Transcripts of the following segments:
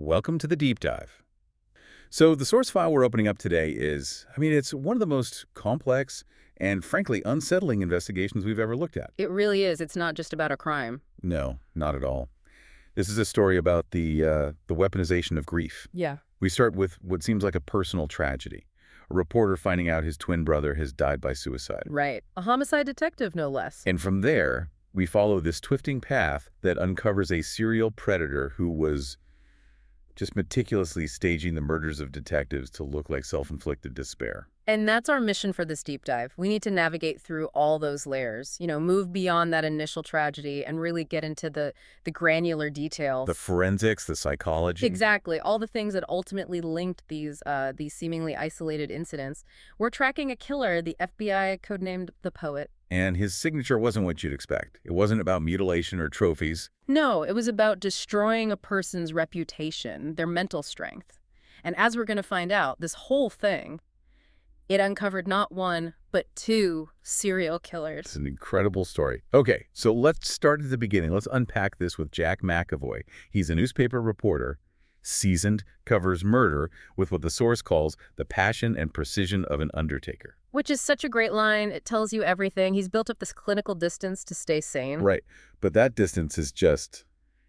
Welcome to the deep dive. So the source file we're opening up today it's one of the most complex and frankly unsettling investigations we've ever looked at. It really is. It's not just about a crime. No, not at all. This is a story about the weaponization of grief. Yeah. We start with what seems like a personal tragedy. A reporter finding out his twin brother has died by suicide. Right. A homicide detective, no less. And from there, we follow this twisting path that uncovers a serial predator who was just meticulously staging the murders of detectives to look like self-inflicted despair. And that's our mission for this deep dive. We need to navigate through all those layers, move beyond that initial tragedy and really get into the granular details. The forensics, the psychology. Exactly. All the things that ultimately linked these seemingly isolated incidents. We're tracking a killer, the FBI codenamed the Poet. And his signature wasn't what you'd expect. It wasn't about mutilation or trophies. No, it was about destroying a person's reputation, their mental strength. And as we're going to find out, this whole thing, it uncovered not one, but two serial killers. It's an incredible story. Okay, so let's start at the beginning. Let's unpack this with Jack McEvoy. He's a newspaper reporter, seasoned, covers murder with what the source calls the passion and precision of an undertaker. Which is such a great line. It tells you everything. He's built up this clinical distance to stay sane. Right, but that distance is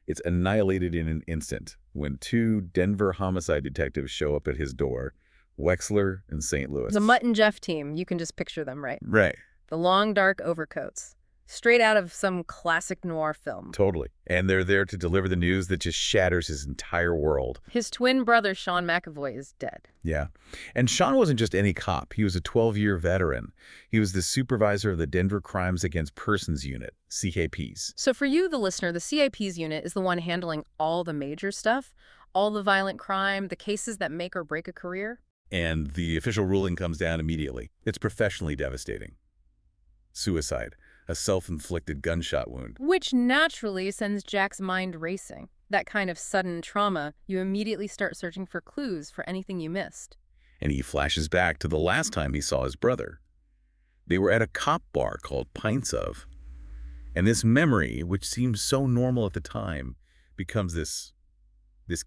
it's annihilated in an instant when two Denver homicide detectives show up at his door, Wexler and St. Louis. The Mutt and Jeff team. You can just picture them, right? Right. The long, dark overcoats. Straight out of some classic noir film. Totally. And they're there to deliver the news that just shatters his entire world. His twin brother, Sean McEvoy, is dead. Yeah. And Sean wasn't just any cop. He was a 12-year veteran. He was the supervisor of the Denver Crimes Against Persons Unit, CAPs. So for you, the listener, the CAPs unit is the one handling all the major stuff, all the violent crime, the cases that make or break a career. And the official ruling comes down immediately. It's professionally devastating. Suicide. A self-inflicted gunshot wound. Which naturally sends Jack's mind racing. That kind of sudden trauma, you immediately start searching for clues for anything you missed. And he flashes back to the last time he saw his brother. They were at a cop bar called Pints of. And this memory, which seems so normal at the time, becomes this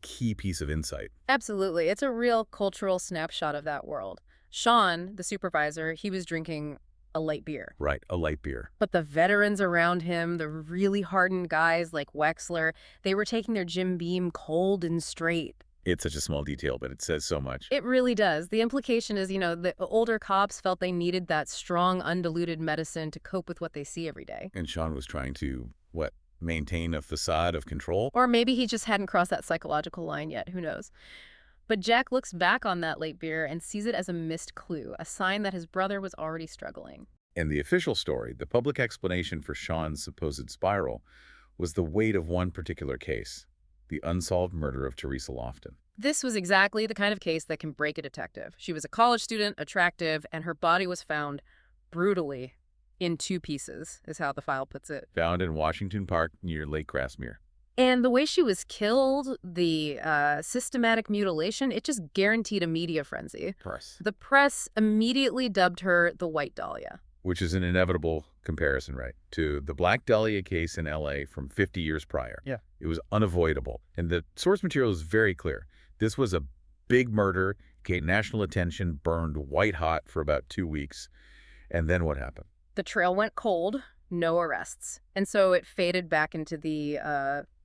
key piece of insight. Absolutely. It's a real cultural snapshot of that world. Sean, the supervisor, he was drinking a light beer. Right, a light beer. But the veterans around him, the really hardened guys like Wexler, they were taking their Jim Beam cold and straight. It's such a small detail, but it says so much. It really does. The implication is, the older cops felt they needed that strong, undiluted medicine to cope with what they see every day. And Sean was trying to, maintain a facade of control? Or maybe he just hadn't crossed that psychological line yet. Who knows? But Jack looks back on that late beer and sees it as a missed clue, a sign that his brother was already struggling. And the official story, the public explanation for Sean's supposed spiral, was the weight of one particular case, the unsolved murder of Theresa Lofton. This was exactly the kind of case that can break a detective. She was a college student, attractive, and her body was found brutally in two pieces, is how the file puts it. Found in Washington Park near Lake Grassmere. And the way she was killed, the systematic mutilation, it just guaranteed a media frenzy. The press immediately dubbed her the White Dahlia. Which is an inevitable comparison, right, to the Black Dahlia case in L.A. from 50 years prior. Yeah. It was unavoidable. And the source material is very clear. This was a big murder, gained national attention, burned white hot for about 2 weeks. And then what happened? The trail went cold, no arrests. And so it faded back into the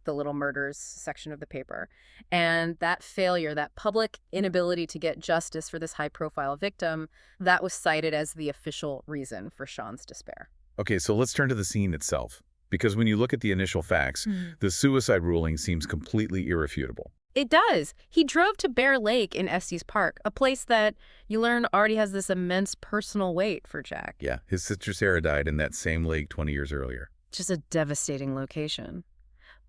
little murders section of the paper. And that failure, that public inability to get justice for this high-profile victim, that was cited as the official reason for Sean's despair. Okay, so let's turn to the scene itself. Because when you look at the initial facts, the suicide ruling seems completely irrefutable. It does. He drove to Bear Lake in Estes Park, a place that you learn already has this immense personal weight for Jack. Yeah, his sister Sarah died in that same lake 20 years earlier. Just a devastating location.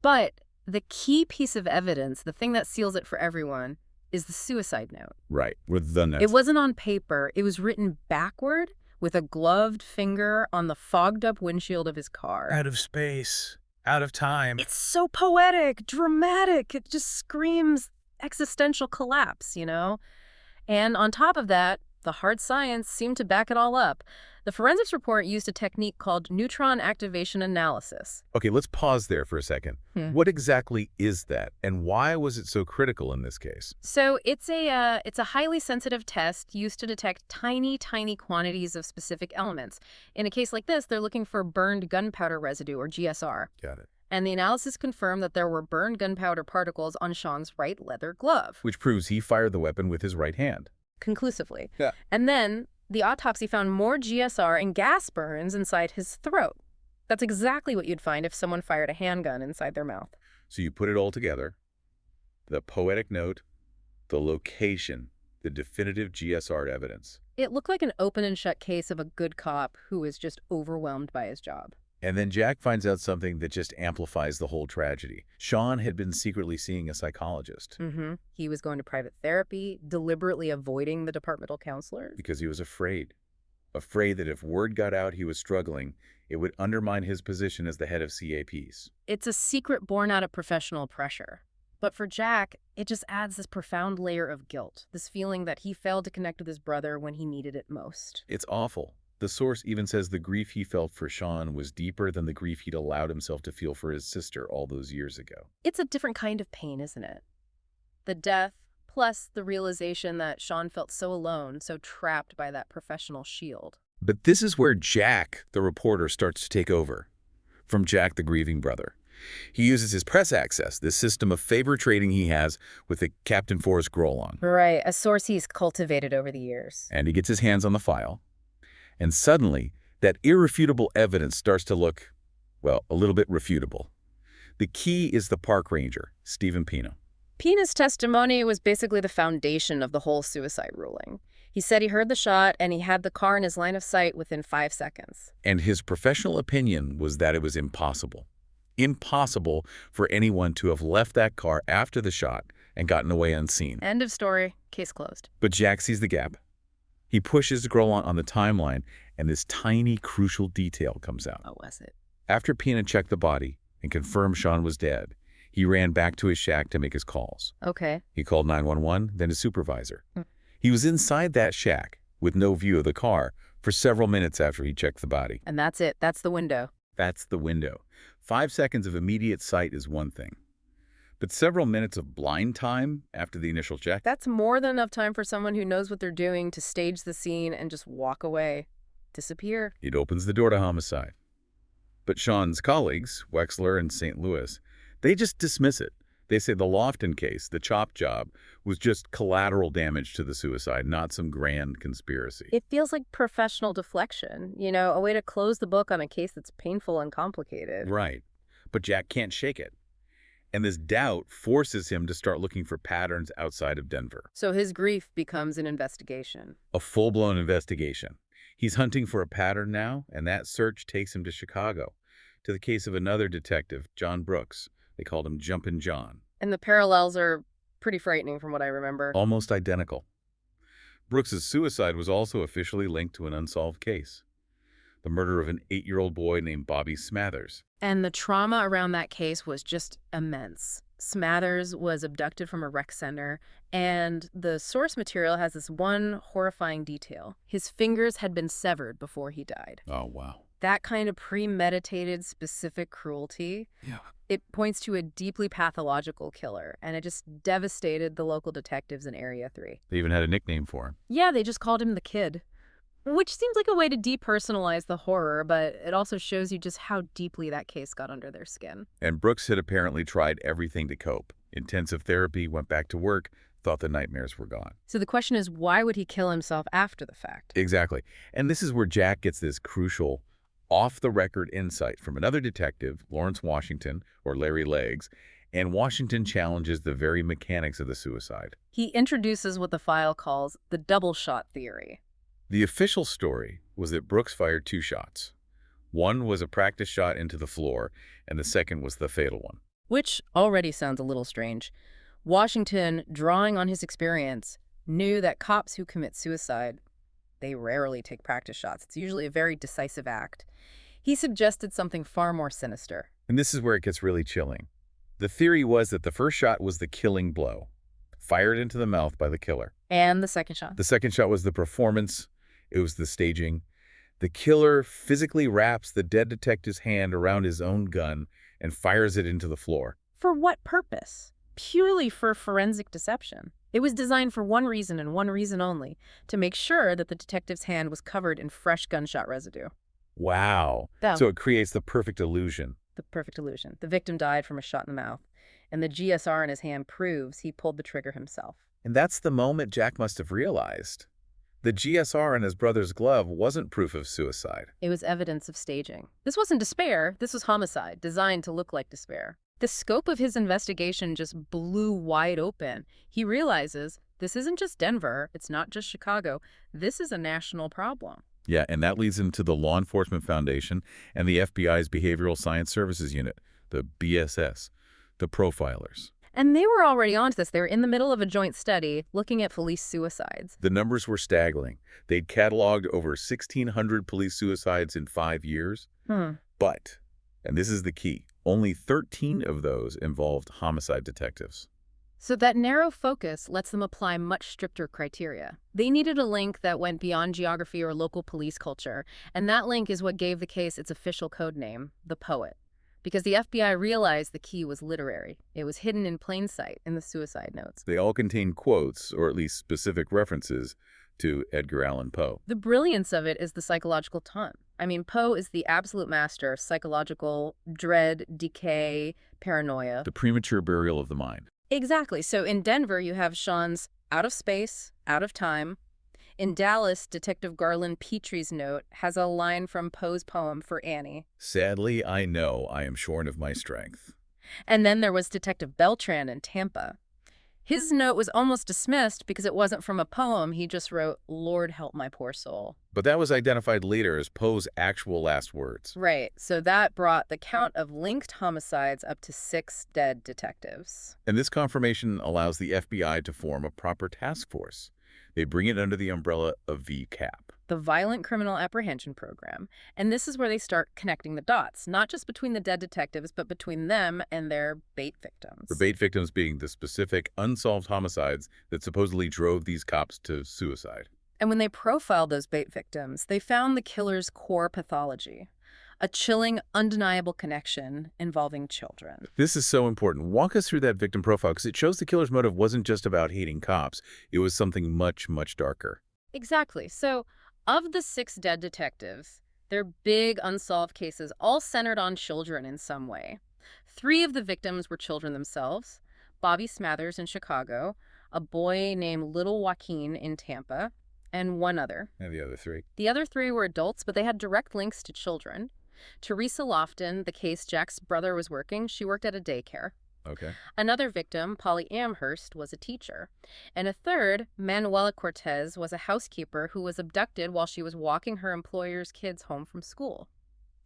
But the key piece of evidence, the thing that seals it for everyone, is the suicide note. Right, with the note. It wasn't on paper. It was written backward with a gloved finger on the fogged-up windshield of his car. Out of space. Out of time. It's so poetic, dramatic. It just screams existential collapse, And on top of that, The hard science seemed to back it all up. The forensics report used a technique called neutron activation analysis. Okay, let's pause there for a second. What exactly is that, and why was it so critical in this case? So it's a highly sensitive test used to detect tiny quantities of specific elements. In a case like this, they're looking for burned gunpowder residue, or GSR. Got it. And the analysis confirmed that there were burned gunpowder particles on Sean's right leather glove. Which proves he fired the weapon with his right hand. Conclusively. Yeah. And then the autopsy found more GSR and gas burns inside his throat. That's exactly what you'd find if someone fired a handgun inside their mouth. So you put it all together, the poetic note, the location, the definitive GSR evidence. It looked like an open and shut case of a good cop who is just overwhelmed by his job. And then Jack finds out something that just amplifies the whole tragedy. Sean had been secretly seeing a psychologist. He was going to private therapy, deliberately avoiding the departmental counselors. Because he was afraid. Afraid that if word got out he was struggling, it would undermine his position as the head of CAPs. It's a secret born out of professional pressure. But for Jack, it just adds this profound layer of guilt, this feeling that he failed to connect with his brother when he needed it most. It's awful. The source even says the grief he felt for Sean was deeper than the grief he'd allowed himself to feel for his sister all those years ago. It's a different kind of pain, isn't it? The death, plus the realization that Sean felt so alone, so trapped by that professional shield. But this is where Jack, the reporter, starts to take over. From Jack, the grieving brother. He uses his press access, this system of favor trading he has with the Captain Forrest Grolon. Right, a source he's cultivated over the years. And he gets his hands on the file. And suddenly, that irrefutable evidence starts to look, well, a little bit refutable. The key is the park ranger, Stephen Pina. Pina's testimony was basically the foundation of the whole suicide ruling. He said he heard the shot and he had the car in his line of sight within 5 seconds. And his professional opinion was that it was impossible. Impossible for anyone to have left that car after the shot and gotten away unseen. End of story. Case closed. But Jack sees the gap. He pushes Grolon on the timeline, and this tiny, crucial detail comes out. What was it? After Pina checked the body and confirmed Sean was dead, he ran back to his shack to make his calls. Okay. He called 911, then his supervisor. He was inside that shack, with no view of the car, for several minutes after he checked the body. And that's it. That's the window. That's the window. 5 seconds of immediate sight is one thing. But several minutes of blind time after the initial check? That's more than enough time for someone who knows what they're doing to stage the scene and just walk away. Disappear. It opens the door to homicide. But Sean's colleagues, Wexler and St. Louis, they just dismiss it. They say the Lofton case, the chop job, was just collateral damage to the suicide, not some grand conspiracy. It feels like professional deflection, a way to close the book on a case that's painful and complicated. Right. But Jack can't shake it. And this doubt forces him to start looking for patterns outside of Denver. So his grief becomes an investigation. A full-blown investigation. He's hunting for a pattern now, and that search takes him to Chicago, to the case of another detective, John Brooks. They called him Jumpin' John. And the parallels are pretty frightening from what I remember. Almost identical. Brooks's suicide was also officially linked to an unsolved case. The murder of an 8-year-old boy named Bobby Smathers. And the trauma around that case was just immense. Smathers was abducted from a rec center, and the source material has this one horrifying detail. His fingers had been severed before he died. Oh, wow. That kind of premeditated, specific cruelty, it points to a deeply pathological killer, and it just devastated the local detectives in Area 3. They even had a nickname for him. Yeah, they just called him the Kid. Which seems like a way to depersonalize the horror, but it also shows you just how deeply that case got under their skin. And Brooks had apparently tried everything to cope. Intensive therapy, went back to work, thought the nightmares were gone. So the question is, why would he kill himself after the fact? Exactly. And this is where Jack gets this crucial, off-the-record insight from another detective, Lawrence Washington, or Larry Legs, and Washington challenges the very mechanics of the suicide. He introduces what the file calls the double shot theory. The official story was that Brooks fired 2 shots. One was a practice shot into the floor, and the second was the fatal one. Which already sounds a little strange. Washington, drawing on his experience, knew that cops who commit suicide, they rarely take practice shots. It's usually a very decisive act. He suggested something far more sinister. And this is where it gets really chilling. The theory was that the first shot was the killing blow. fired into the mouth by the killer. And the second shot. The second shot was the performance. It was the staging. The killer physically wraps the dead detective's hand around his own gun and fires it into the floor. For what purpose? Purely for forensic deception. It was designed for one reason and one reason only, to make sure that the detective's hand was covered in fresh gunshot residue. Wow. So it creates the perfect illusion. The perfect illusion. The victim died from a shot in the mouth, and the GSR in his hand proves he pulled the trigger himself. And that's the moment Jack must have realized. The GSR in his brother's glove wasn't proof of suicide. It was evidence of staging. This wasn't despair, this was homicide, designed to look like despair. The scope of his investigation just blew wide open. He realizes this isn't just Denver, it's not just Chicago, this is a national problem. Yeah, and that leads him to the Law Enforcement Foundation and the FBI's Behavioral Science Services Unit, the BSS, the profilers. And they were already onto this. They were in the middle of a joint study looking at police suicides. The numbers were staggering. They'd cataloged over 1,600 police suicides in 5 years. But, and this is the key, only 13 of those involved homicide detectives. So that narrow focus lets them apply much stricter criteria. They needed a link that went beyond geography or local police culture, and that link is what gave the case its official code name, the Poet. Because the FBI realized the key was literary. It was hidden in plain sight in the suicide notes. They all contain quotes, or at least specific references, to Edgar Allan Poe. The brilliance of it is the psychological taunt. I mean, Poe is the absolute master of psychological dread, decay, paranoia. The premature burial of the mind. Exactly. So in Denver, you have Sean's out of space, out of time. In Dallas, Detective Garland Petrie's note has a line from Poe's poem for Annie. Sadly, I know I am shorn of my strength. And then there was Detective Beltran in Tampa. His note was almost dismissed because it wasn't from a poem. He just wrote, "Lord help my poor soul." But that was identified later as Poe's actual last words. Right. So that brought the count of linked homicides up to 6 dead detectives. And this confirmation allows the FBI to form a proper task force. They bring it under the umbrella of VCAP, the Violent Criminal Apprehension Program. And this is where they start connecting the dots, not just between the dead detectives, but between them and their bait victims. The bait victims being the specific unsolved homicides that supposedly drove these cops to suicide. And when they profiled those bait victims, they found the killer's core pathology. A chilling, undeniable connection involving children. This is so important. Walk us through that victim profile, because it shows the killer's motive wasn't just about hating cops. It was something much, much darker. Exactly. So, of the 6 dead detectives, their big unsolved cases all centered on children in some way. 3 of the victims were children themselves: Bobby Smathers in Chicago, a boy named Little Joaquin in Tampa, and one other. And the other 3? The other 3 were adults, but they had direct links to children. Theresa Lofton, the case Jack's brother was working, she worked at a daycare. Okay. Another victim, Polly Amherst, was a teacher. And a third, Manuela Cortez, was a housekeeper who was abducted while she was walking her employer's kids home from school.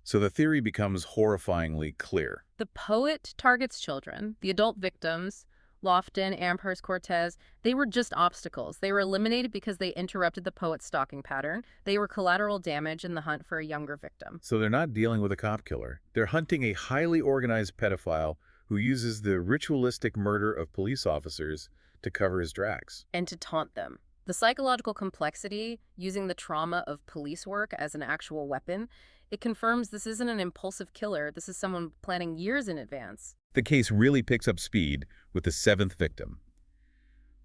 So the theory becomes horrifyingly clear. The Poet targets children. The adult victims, Lofton, Amherst, Cortez, they were just obstacles. They were eliminated because they interrupted the Poet's stalking pattern. They were collateral damage in the hunt for a younger victim. So they're not dealing with a cop killer. They're hunting a highly organized pedophile who uses the ritualistic murder of police officers to cover his tracks. And to taunt them. The psychological complexity, using the trauma of police work as an actual weapon, it confirms this isn't an impulsive killer. This is someone planning years in advance. The case really picks up speed with the 7th victim,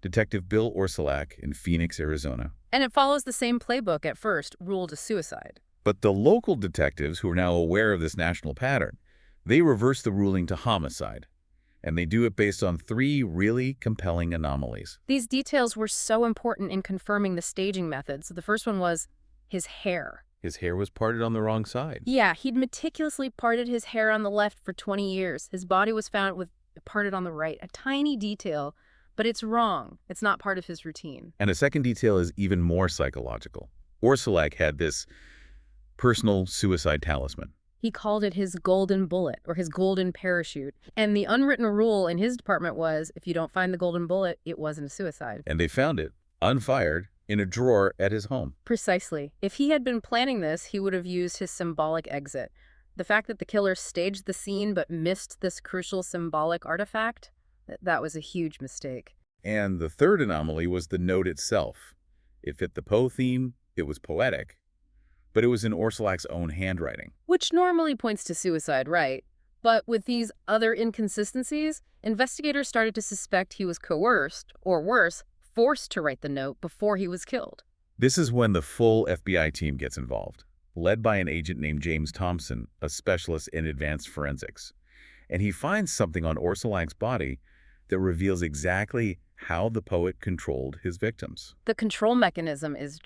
Detective Bill Orsolak in Phoenix, Arizona. And it follows the same playbook at first, ruled a suicide. But the local detectives, who are now aware of this national pattern, they reverse the ruling to homicide. And they do it based on 3 really compelling anomalies. These details were so important in confirming the staging method. So the first one was his hair. His hair was parted on the wrong side. Yeah, he'd meticulously parted his hair on the left for 20 years. His body was found with parted on the right. A tiny detail, but it's wrong. It's not part of his routine. And a second detail is even more psychological. Orsolak had this personal suicide talisman. He called it his golden bullet or his golden parachute. And the unwritten rule in his department was, if you don't find the golden bullet, it wasn't a suicide. And they found it, unfired, in a drawer at his home. Precisely. If he had been planning this, he would have used his symbolic exit. The fact that the killer staged the scene but missed this crucial symbolic artifact, that was a huge mistake. And the third anomaly was the note itself. It fit the Poe theme, it was poetic, but it was in Orsulak's own handwriting. Which normally points to suicide, right? But with these other inconsistencies, investigators started to suspect he was coerced, or worse, forced to write the note before he was killed. This is when the full FBI team gets involved, led by an agent named James Thompson, a specialist in advanced forensics. And he finds something on Orsulak's body that reveals exactly how the poet controlled his victims. The control mechanism is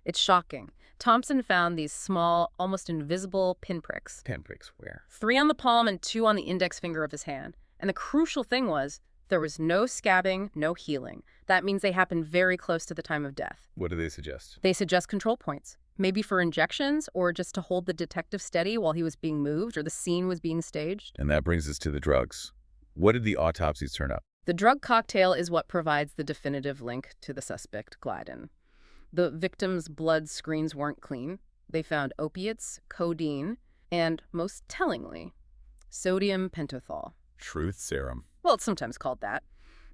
it's shocking. Thompson found these small, almost invisible pinpricks. Pinpricks where? 3 on the palm and 2 on the index finger of his hand. And the crucial thing was, there was no scabbing, no healing. That means they happened very close to the time of death. What do they suggest? They suggest control points. Maybe for injections, or just to hold the detective steady while he was being moved or the scene was being staged. And that brings us to the drugs. What did the autopsies turn up? The drug cocktail is what provides the definitive link to the suspect, Gladden. The victim's blood screens weren't clean. They found opiates, codeine, and, most tellingly, sodium pentothal. Truth serum. Well, it's sometimes called that.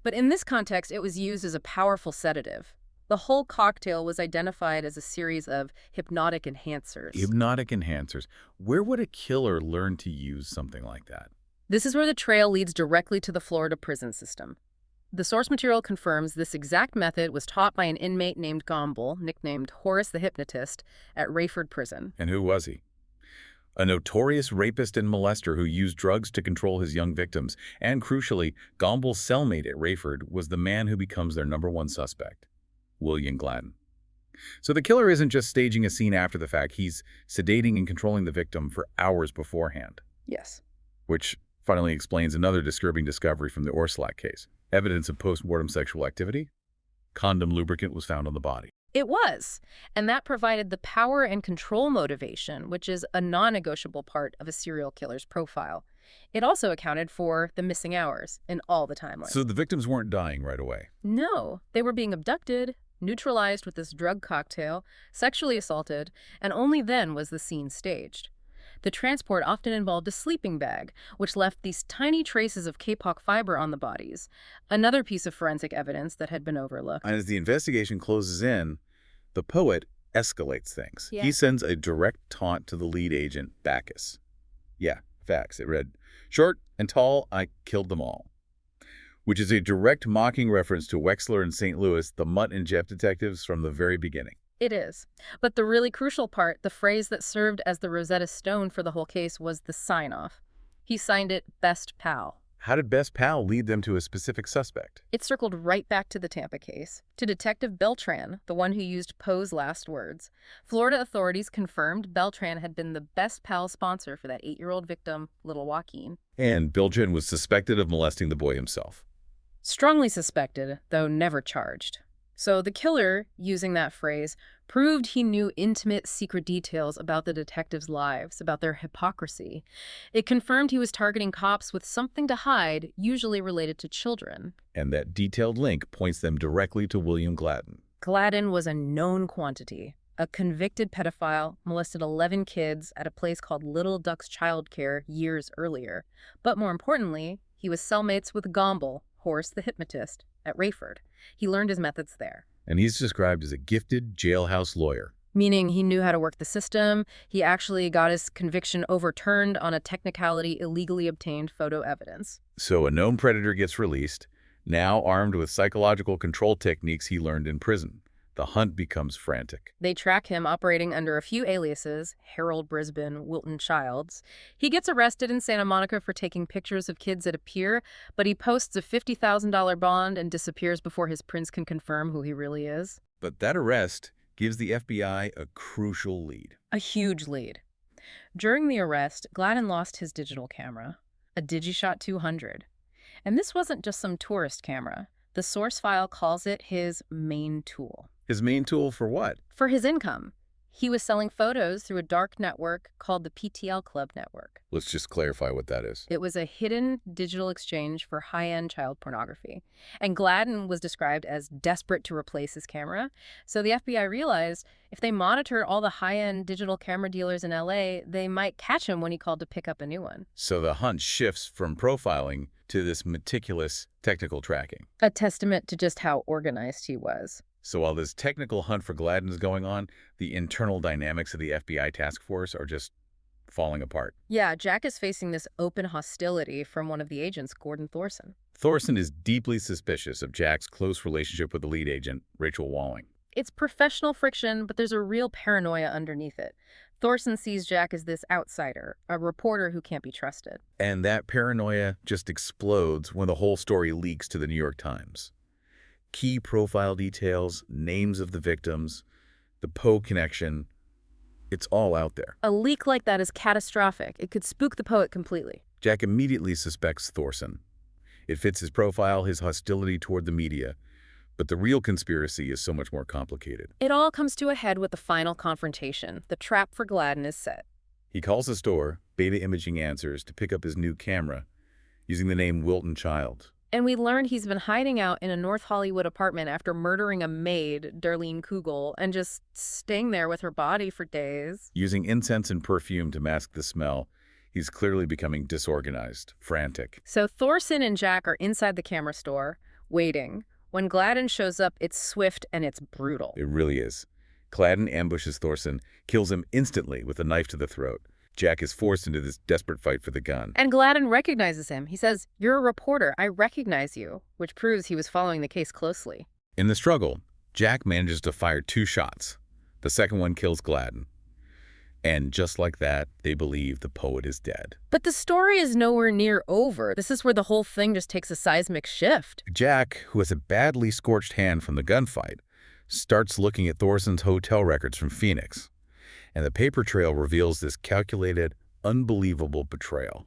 But in this context, it was used as a powerful sedative. The whole cocktail was identified as a series of hypnotic enhancers. Hypnotic enhancers. Where would a killer learn to use something like that? This is where the trail leads directly to the Florida prison system. The source material confirms this exact method was taught by an inmate named Gomble, nicknamed Horace the Hypnotist, at Rayford Prison. And who was he? A notorious rapist and molester who used drugs to control his young victims. And crucially, Gomble's cellmate at Rayford was the man who becomes their #1 suspect, William Gladden. So the killer isn't just staging a scene after the fact, he's sedating and controlling the victim for hours beforehand. Yes. Which finally explains another disturbing discovery from the Orsulak case. Evidence of post-mortem sexual activity? Condom lubricant was found on the body. It was, and that provided the power and control motivation, which is a non-negotiable part of a serial killer's profile. It also accounted for the missing hours in all the timelines. So the victims weren't dying right away? No, they were being abducted, neutralized with this drug cocktail, sexually assaulted, and only then was the scene staged. The transport often involved a sleeping bag, which left these tiny traces of kapok fiber on the bodies, another piece of forensic evidence that had been overlooked. And as the investigation closes in, the poet escalates things. Yeah. He sends a direct taunt to the lead agent, Bacchus. Yeah, facts. It read, "Short and tall, I killed them all," which is a direct mocking reference to Wexler and St. Louis, the Mutt and Jeff detectives from the very beginning. It is. But the really crucial part, the phrase that served as the Rosetta Stone for the whole case, was the sign-off. He signed it Best Pal. How did Best Pal lead them to a specific suspect? It circled right back to the Tampa case, to Detective Beltran, the one who used Poe's last words. Florida authorities confirmed Beltran had been the Best Pal sponsor for that 8-year-old victim, little Joaquin. And Beltran was suspected of molesting the boy himself. Strongly suspected, though never charged. So the killer, using that phrase, proved he knew intimate, secret details about the detectives' lives, about their hypocrisy. It confirmed he was targeting cops with something to hide, usually related to children. And that detailed link points them directly to William Gladden. Gladden was a known quantity. A convicted pedophile, molested 11 kids at a place called Little Ducks Child Care years earlier. But more importantly, he was cellmates with Gomble, Horace the Hypnotist, at Rayford. He learned his methods there. And he's described as a gifted jailhouse lawyer. Meaning he knew how to work the system. He actually got his conviction overturned on a technicality illegally obtained photo evidence. So a known predator gets released, now armed with psychological control techniques he learned in prison. The hunt becomes frantic. They track him operating under a few aliases, Harold Brisbane, Wilton Childs. He gets arrested in Santa Monica for taking pictures of kids at a pier, but he posts a $50,000 bond and disappears before his prince can confirm who he really is. But that arrest gives the FBI a crucial lead. A huge lead. During the arrest, Gladden lost his digital camera, a DigiShot 200. And this wasn't just some tourist camera. The source file calls it his main tool. His main tool for what? For his income. He was selling photos through a dark network called the PTL Club Network. Let's just clarify what that is. It was a hidden digital exchange for high-end child pornography. And Gladden was described as desperate to replace his camera. So the FBI realized if they monitored all the high-end digital camera dealers in LA, they might catch him when he called to pick up a new one. So the hunt shifts from profiling to this meticulous technical tracking. A testament to just how organized he was. So while this technical hunt for Gladden is going on, the internal dynamics of the FBI task force are just falling apart. Yeah, Jack is facing this open hostility from one of the agents, Gordon Thorson. Thorson is deeply suspicious of Jack's close relationship with the lead agent, Rachel Walling. It's professional friction, but there's a real paranoia underneath it. Thorson sees Jack as this outsider, a reporter who can't be trusted. And that paranoia just explodes when the whole story leaks to the New York Times. Key profile details, names of the victims, the Poe connection, it's all out there. A leak like that is catastrophic. It could spook the poet completely. Jack immediately suspects Thorson. It fits his profile, his hostility toward the media. But the real conspiracy is so much more complicated. It all comes to a head with the final confrontation. The trap for Gladden is set. He calls the store, Beta Imaging Answers, to pick up his new camera, using the name Wilton Child. And we learned he's been hiding out in a North Hollywood apartment after murdering a maid, Darlene Kugel, and just staying there with her body for days. Using incense and perfume to mask the smell, he's clearly becoming disorganized, frantic. So Thorson and Jack are inside the camera store, waiting. When Gladden shows up, it's swift and it's brutal. It really is. Gladden ambushes Thorson, kills him instantly with a knife to the throat. Jack is forced into this desperate fight for the gun. And Gladden recognizes him. He says, "You're a reporter. I recognize you," which proves he was following the case closely. In the struggle, Jack manages to fire 2 shots. The second one kills Gladden. And just like that, they believe the poet is dead. But the story is nowhere near over. This is where the whole thing just takes a seismic shift. Jack, who has a badly scorched hand from the gunfight, starts looking at Thorson's hotel records from Phoenix. And the paper trail reveals this calculated, unbelievable betrayal.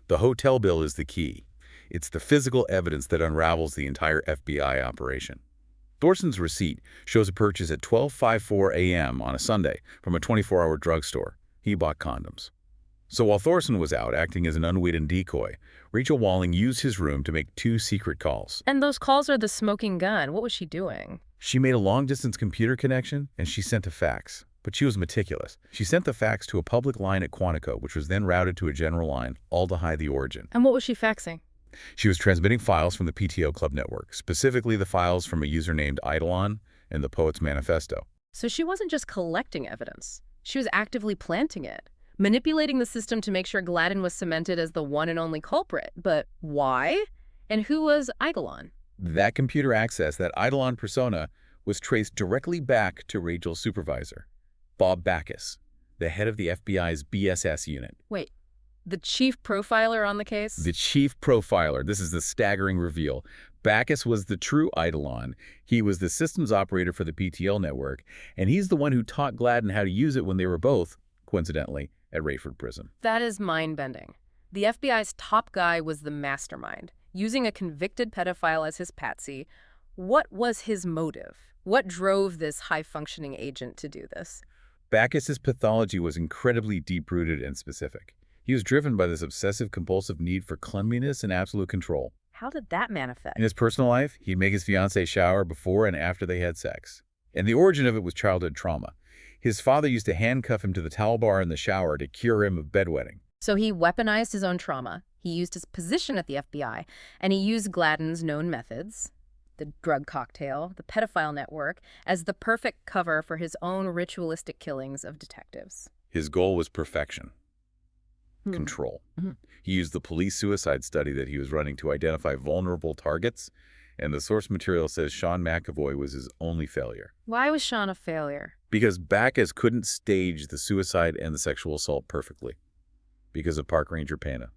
The hotel bill is the key. It's the physical evidence that unravels the entire FBI operation. Thorson's receipt shows a purchase at 12:54 a.m. on a Sunday from a 24-hour drugstore. He bought condoms. So while Thorson was out acting as an unwitting decoy, Rachel Walling used his room to make 2 secret calls. And those calls are the smoking gun. What was she doing? She made a long-distance computer connection, and she sent a fax. But she was meticulous. She sent the fax to a public line at Quantico, which was then routed to a general line, all to hide the origin. And what was she faxing? She was transmitting files from the PTO Club network, specifically the files from a user named Eidolon and the Poet's Manifesto. So she wasn't just collecting evidence. She was actively planting it, manipulating the system to make sure Gladden was cemented as the one and only culprit. But why? And who was Eidolon? That computer access, that Eidolon persona, was traced directly back to Rachel's supervisor, Bob Backus, the head of the FBI's BSS unit. Wait, the chief profiler on the case? The chief profiler. This is the staggering reveal. Backus was the true Eidolon. He was the systems operator for the PTL network, and he's the one who taught Gladden how to use it when they were both, coincidentally, at Rayford Prison. That is mind-bending. The FBI's top guy was the mastermind, using a convicted pedophile as his patsy. What was his motive? What drove this high-functioning agent to do this? Backus's pathology was incredibly deep-rooted and specific. He was driven by this obsessive-compulsive need for cleanliness and absolute control. How did that manifest? In his personal life, he'd make his fiancée shower before and after they had sex. And the origin of it was childhood trauma. His father used to handcuff him to the towel bar in the shower to cure him of bedwetting. So he weaponized his own trauma. He used his position at the FBI, and he used Gladden's known methods, the drug cocktail, the pedophile network, as the perfect cover for his own ritualistic killings of detectives. His goal was perfection. Control. He used the police suicide study that he was running to identify vulnerable targets, and the source material says Sean McEvoy was his only failure. Why was Sean a failure? Because Backus couldn't stage the suicide and the sexual assault perfectly. Because of Park Ranger Pena.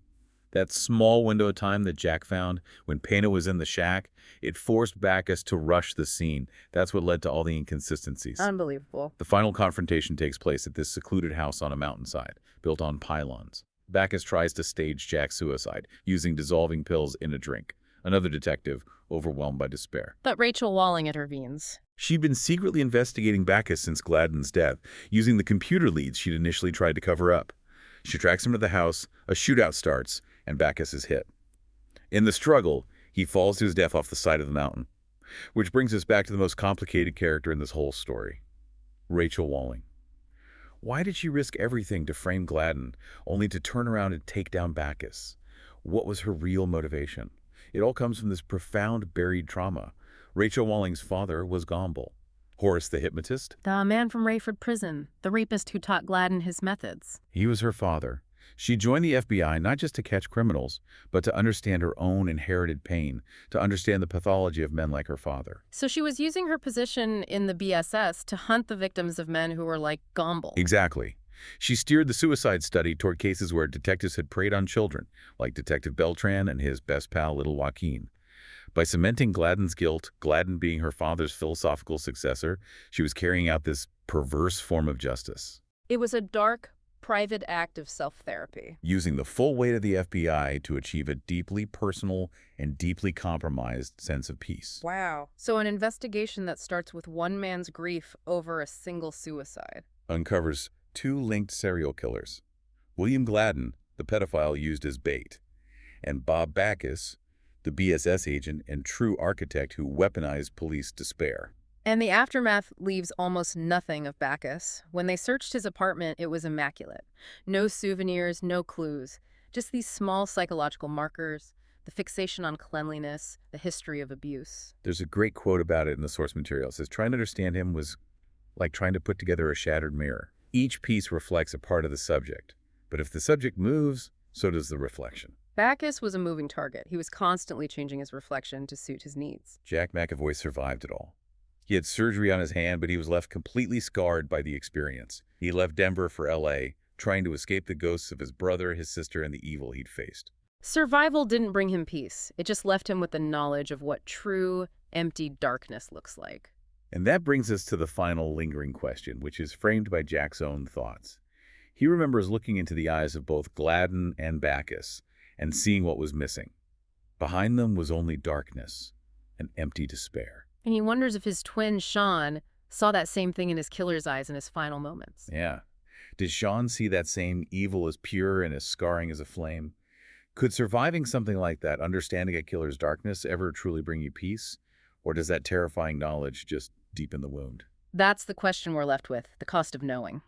That small window of time that Jack found when Pena was in the shack, it forced Backus to rush the scene. That's what led to all the inconsistencies. Unbelievable. The final confrontation takes place at this secluded house on a mountainside, built on pylons. Backus tries to stage Jack's suicide, using dissolving pills in a drink, another detective overwhelmed by despair. But Rachel Walling intervenes. She'd been secretly investigating Bacchus since Gladden's death, using the computer leads she'd initially tried to cover up. She tracks him to the house, a shootout starts, and Bacchus is hit. In the struggle, he falls to his death off the side of the mountain. Which brings us back to the most complicated character in this whole story, Rachel Walling. Why did she risk everything to frame Gladden, only to turn around and take down Bacchus? What was her real motivation? It all comes from this profound buried trauma. Rachel Walling's father was Gomble. Horace the hypnotist? The man from Rayford Prison, the rapist who taught Gladden his methods. He was her father. She joined the FBI not just to catch criminals, but to understand her own inherited pain, to understand the pathology of men like her father. So she was using her position in the BSS to hunt the victims of men who were like Gomble. Exactly. She steered the suicide study toward cases where detectives had preyed on children, like Detective Beltran and his best pal, Little Joaquin. By cementing Gladden's guilt, Gladden being her father's philosophical successor, she was carrying out this perverse form of justice. It was a dark, private act of self-therapy. Using the full weight of the FBI to achieve a deeply personal and deeply compromised sense of peace. Wow. So an investigation that starts with one man's grief over a single suicide Uncovers two linked serial killers. William Gladden, the pedophile used as bait, and Bob Bacchus, the BSS agent and true architect who weaponized police despair. And the aftermath leaves almost nothing of Bacchus. When they searched his apartment, it was immaculate. No souvenirs, no clues. Just these small psychological markers, the fixation on cleanliness, the history of abuse. There's a great quote about it in the source material. It says, trying to understand him was like trying to put together a shattered mirror. Each piece reflects a part of the subject. But if the subject moves, so does the reflection. Bacchus was a moving target. He was constantly changing his reflection to suit his needs. Jack McEvoy survived it all. He had surgery on his hand, but he was left completely scarred by the experience. He left Denver for LA, trying to escape the ghosts of his brother, his sister, and the evil he'd faced. Survival didn't bring him peace. It just left him with the knowledge of what true, empty darkness looks like. And that brings us to the final lingering question, which is framed by Jack's own thoughts. He remembers looking into the eyes of both Gladden and Bacchus and seeing what was missing. Behind them was only darkness, an empty despair. And he wonders if his twin, Sean, saw that same thing in his killer's eyes in his final moments. Yeah. Did Sean see that same evil as pure and as scarring as a flame? Could surviving something like that, understanding a killer's darkness, ever truly bring you peace? Or does that terrifying knowledge just deepen the wound? That's the question we're left with, the cost of knowing.